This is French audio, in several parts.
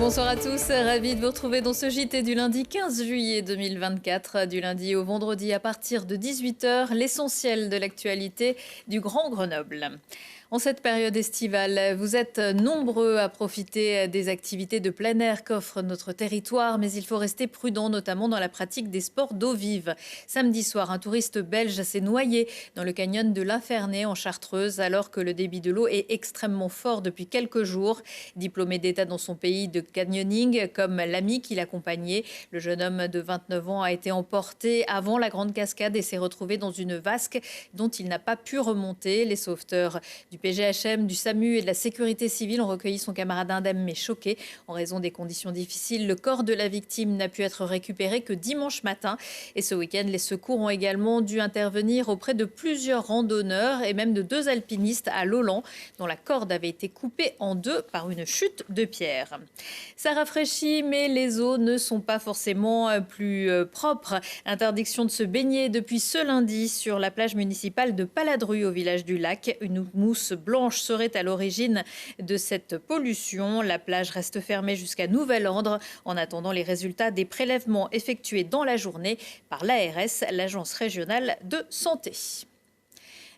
Bonsoir à tous, ravi de vous retrouver dans ce JT du lundi 15 juillet 2024. Du lundi au vendredi à partir de 18 h, l'essentiel de l'actualité du Grand Grenoble. En cette période estivale, vous êtes nombreux à profiter des activités de plein air qu'offre notre territoire, mais il faut rester prudent, notamment dans la pratique des sports d'eau vive. Samedi soir, un touriste belge s'est noyé dans le canyon de l'Infernet en Chartreuse, alors que le débit de l'eau est extrêmement fort depuis quelques jours. Diplômé d'État dans son pays de canyoning, comme l'ami qui l'accompagnait, le jeune homme de 29 ans a été emporté avant la grande cascade et s'est retrouvé dans une vasque dont il n'a pas pu remonter. Les sauveteurs du PGHM, du SAMU et de la sécurité civile ont recueilli son camarade indemne mais choqué. En raison des conditions difficiles, le corps de la victime n'a pu être récupéré que dimanche matin. Et ce week-end, les secours ont également dû intervenir auprès de plusieurs randonneurs et même de 2 alpinistes à Lolland, dont la corde avait été coupée en 2 par une chute de pierre. Ça rafraîchit, mais les eaux ne sont pas forcément plus propres. Interdiction de se baigner depuis ce lundi sur la plage municipale de Paladru au village du Lac. Une mousse blanche serait à l'origine de cette pollution. La plage reste fermée jusqu'à nouvel ordre en attendant les résultats des prélèvements effectués dans la journée par l'ARS, l'Agence régionale de santé.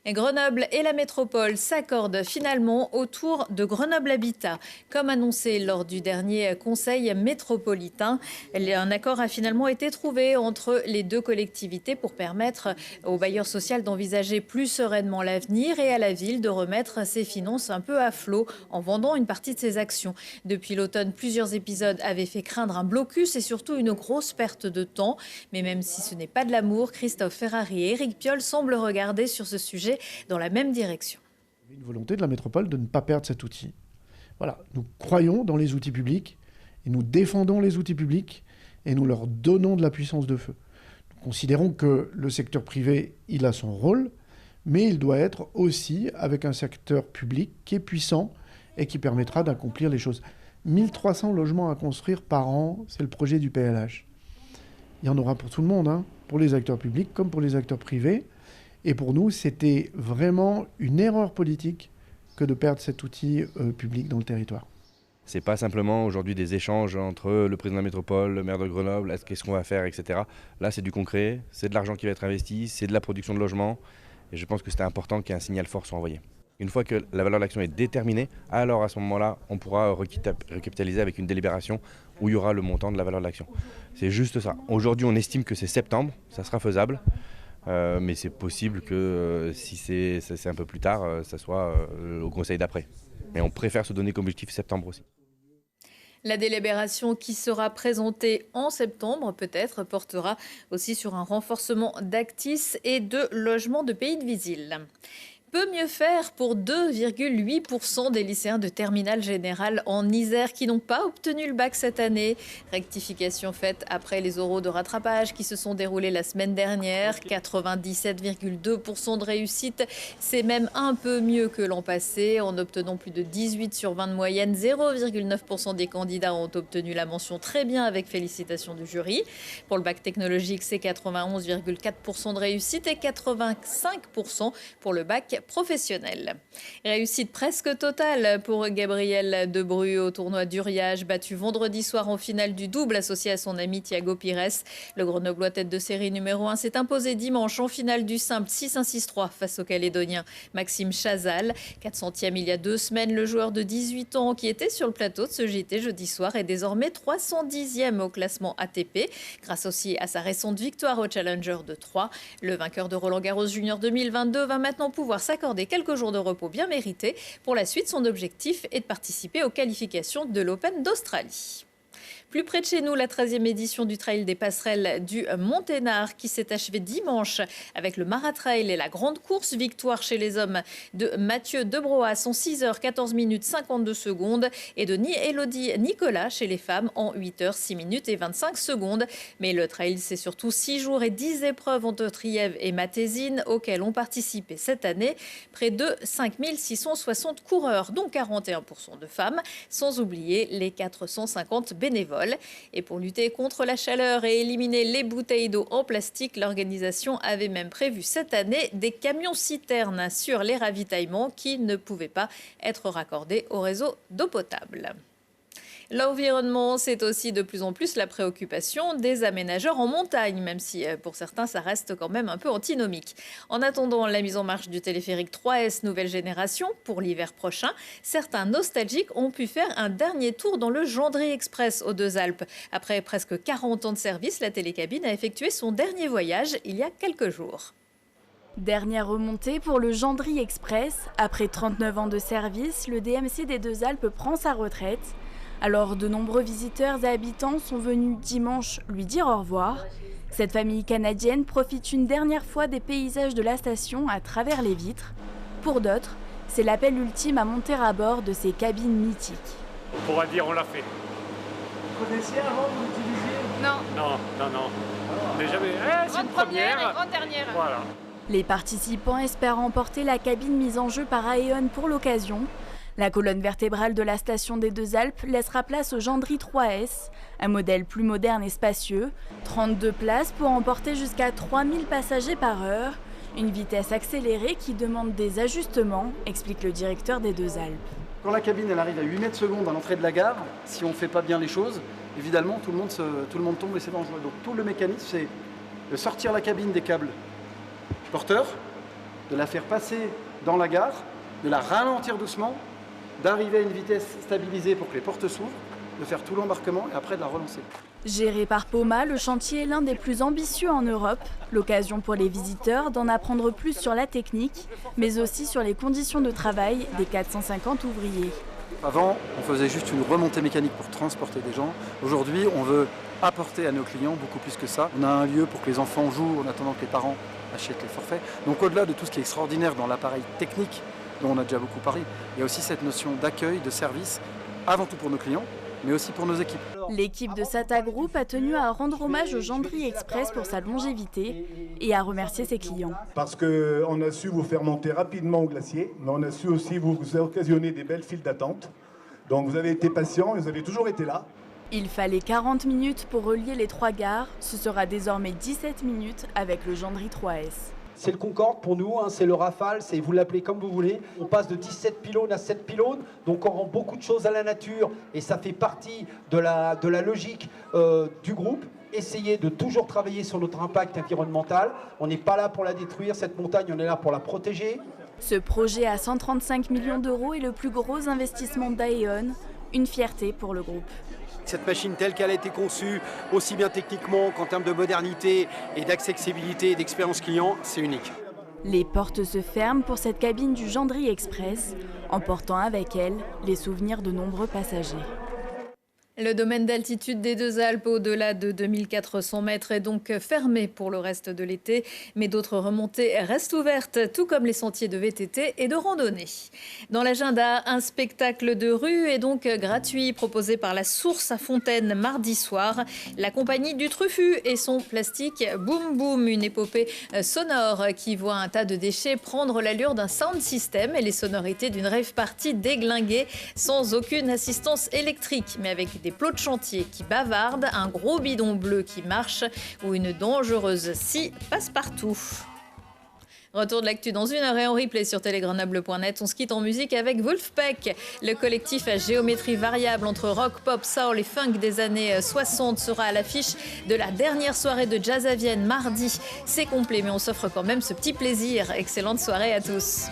Grenoble et la métropole s'accordent finalement autour de Grenoble Habitat. Comme annoncé lors du dernier conseil métropolitain, un accord a finalement été trouvé entre les deux collectivités pour permettre aux bailleurs sociaux d'envisager plus sereinement l'avenir et à la ville de remettre ses finances un peu à flot en vendant une partie de ses actions. Depuis l'automne, plusieurs épisodes avaient fait craindre un blocus et surtout une grosse perte de temps. Mais même si ce n'est pas de l'amour, Christophe Ferrari et Éric Piolle semblent regarder sur ce sujet dans la même direction. Une volonté de la métropole de ne pas perdre cet outil. Voilà, nous croyons dans les outils publics et nous défendons les outils publics et nous leur donnons de la puissance de feu. Nous considérons que le secteur privé, il a son rôle, mais il doit être aussi avec un secteur public qui est puissant et qui permettra d'accomplir les choses. 1300 logements à construire par an, c'est le projet du PLH. Il y en aura pour tout le monde, pour les acteurs publics comme pour les acteurs privés. Et pour nous, c'était vraiment une erreur politique que de perdre cet outil public dans le territoire. C'est pas simplement aujourd'hui des échanges entre le président de la métropole, le maire de Grenoble, qu'est-ce qu'on va faire, etc. Là, c'est du concret, c'est de l'argent qui va être investi, c'est de la production de logements. Et je pense que c'était important qu'un signal fort soit envoyé. Une fois que la valeur de l'action est déterminée, alors à ce moment-là, on pourra recapitaliser avec une délibération où il y aura le montant de la valeur de l'action. C'est juste ça. Aujourd'hui, on estime que c'est septembre, ça sera faisable. Mais c'est possible que si c'est un peu plus tard, ça soit au conseil d'après. Mais on préfère se donner comme objectif septembre aussi. La délibération qui sera présentée en septembre, peut-être, portera aussi sur un renforcement d'Actis et de logements de Pays de Visil. Peut mieux faire pour 2,8% des lycéens de terminale générale en Isère qui n'ont pas obtenu le bac cette année. Rectification faite après les oraux de rattrapage qui se sont déroulés la semaine dernière. 97,2% de réussite, c'est même un peu mieux que l'an passé. En obtenant plus de 18 sur 20 de moyenne, 0,9% des candidats ont obtenu la mention très bien avec félicitations du jury. Pour le bac technologique, c'est 91,4% de réussite et 85% pour le bac professionnel. Réussite presque totale pour Gabriel Debru au tournoi d'Uriage, battu vendredi soir en finale du double associé à son ami Thiago Pires. Le Grenoblois tête de série numéro 1 s'est imposé dimanche en finale du simple 6-1-6-3 face au Calédonien Maxime Chazal. 400e il y a 2 semaines, le joueur de 18 ans qui était sur le plateau de ce JT jeudi soir est désormais 310e au classement ATP, grâce aussi à sa récente victoire au Challenger de Troyes. Le vainqueur de Roland Garros Junior 2022 va maintenant pouvoir s'accorder quelques jours de repos bien mérités. Pour la suite, son objectif est de participer aux qualifications de l'Open d'Australie. Plus près de chez nous, la 13e édition du Trail des Passerelles du Monténard qui s'est achevée dimanche avec le Maratrail et la grande course. Victoire chez les hommes de Mathieu Debroas en 6 h 14 minutes 52 secondes et de Élodie Nicolas chez les femmes en 8 h 6 minutes et 25 secondes. Mais le trail, c'est surtout 6 jours et 10 épreuves entre Trièves et Matésine auxquelles ont participé cette année près de 5 660 coureurs, dont 41% de femmes, sans oublier les 450 bénévoles. Et pour lutter contre la chaleur et éliminer les bouteilles d'eau en plastique, l'organisation avait même prévu cette année des camions-citernes sur les ravitaillements qui ne pouvaient pas être raccordés au réseau d'eau potable. L'environnement, c'est aussi de plus en plus la préoccupation des aménageurs en montagne, même si pour certains, ça reste quand même un peu antinomique. En attendant la mise en marche du téléphérique 3S nouvelle génération pour l'hiver prochain, certains nostalgiques ont pu faire un dernier tour dans le Gendry Express aux Deux-Alpes. Après presque 40 ans de service, la télécabine a effectué son dernier voyage il y a quelques jours. Dernière remontée pour le Gendry Express. Après 39 ans de service, le DMC des Deux-Alpes prend sa retraite. Alors de nombreux visiteurs et habitants sont venus dimanche lui dire au revoir. Cette famille canadienne profite une dernière fois des paysages de la station à travers les vitres. Pour d'autres, c'est l'appel ultime à monter à bord de ces cabines mythiques. On pourra dire on l'a fait. Vous connaissiez avant, vous l'utilisiez? Non. On n'est jamais... c'est une première et grande dernière. Voilà. Les participants espèrent remporter la cabine mise en jeu par Aeon pour l'occasion. La colonne vertébrale de la station des Deux-Alpes laissera place au Gendry 3S, un modèle plus moderne et spacieux, 32 places pour emporter jusqu'à 3000 passagers par heure, une vitesse accélérée qui demande des ajustements, explique le directeur des Deux-Alpes. Quand la cabine elle arrive à 8 mètres secondes à l'entrée de la gare, si on ne fait pas bien les choses, évidemment tout le monde tombe et c'est dangereux. Donc tout le mécanisme c'est de sortir la cabine des câbles porteurs, de la faire passer dans la gare, de la ralentir doucement, d'arriver à une vitesse stabilisée pour que les portes s'ouvrent, de faire tout l'embarquement et après de la relancer. Géré par Poma, le chantier est l'un des plus ambitieux en Europe. L'occasion pour les visiteurs d'en apprendre plus sur la technique, mais aussi sur les conditions de travail des 450 ouvriers. Avant, on faisait juste une remontée mécanique pour transporter des gens. Aujourd'hui, on veut apporter à nos clients beaucoup plus que ça. On a un lieu pour que les enfants jouent en attendant que les parents achètent les forfaits. Donc au-delà de tout ce qui est extraordinaire dans l'appareil technique, dont on a déjà beaucoup parlé, il y a aussi cette notion d'accueil, de service, avant tout pour nos clients, mais aussi pour nos équipes. L'équipe de Sata Group a tenu à rendre hommage au Gendry Express pour sa longévité et à remercier ses clients. Parce qu'on a su vous faire monter rapidement au glacier, mais on a su aussi vous occasionner des belles files d'attente. Donc vous avez été patient et vous avez toujours été là. Il fallait 40 minutes pour relier les 3 gares. Ce sera désormais 17 minutes avec le Gendry 3S. C'est le Concorde pour nous, hein, c'est le Rafale, vous l'appelez comme vous voulez. On passe de 17 pylônes à 7 pylônes, donc on rend beaucoup de choses à la nature et ça fait partie de la logique du groupe. Essayer de toujours travailler sur notre impact environnemental. On n'est pas là pour la détruire, cette montagne, on est là pour la protéger. Ce projet à 135 millions d'euros est le plus gros investissement d'Aeon, une fierté pour le groupe. Cette machine telle qu'elle a été conçue, aussi bien techniquement qu'en termes de modernité et d'accessibilité et d'expérience client, c'est unique. Les portes se ferment pour cette cabine du Gendry Express, emportant avec elle les souvenirs de nombreux passagers. Le domaine d'altitude des Deux-Alpes au-delà de 2400 mètres est donc fermé pour le reste de l'été, mais d'autres remontées restent ouvertes, tout comme les sentiers de VTT et de randonnée. Dans l'agenda, un spectacle de rue est donc gratuit, proposé par la Source à Fontaine mardi soir. La compagnie du Truffu et son plastique Boom Boom, une épopée sonore qui voit un tas de déchets prendre l'allure d'un sound system et les sonorités d'une rave party déglinguée sans aucune assistance électrique, mais avec des plots de chantier qui bavardent, un gros bidon bleu qui marche ou une dangereuse scie passe-partout. Retour de l'actu dans 1 heure et en replay sur télégrenoble.net. On se quitte en musique avec Wolfpack. Le collectif à géométrie variable entre rock, pop, soul et funk des années 60 sera à l'affiche de la dernière soirée de Jazz à Vienne mardi. C'est complet, mais on s'offre quand même ce petit plaisir. Excellente soirée à tous.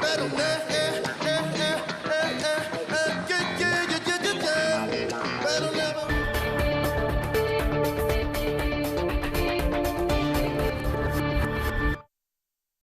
Better never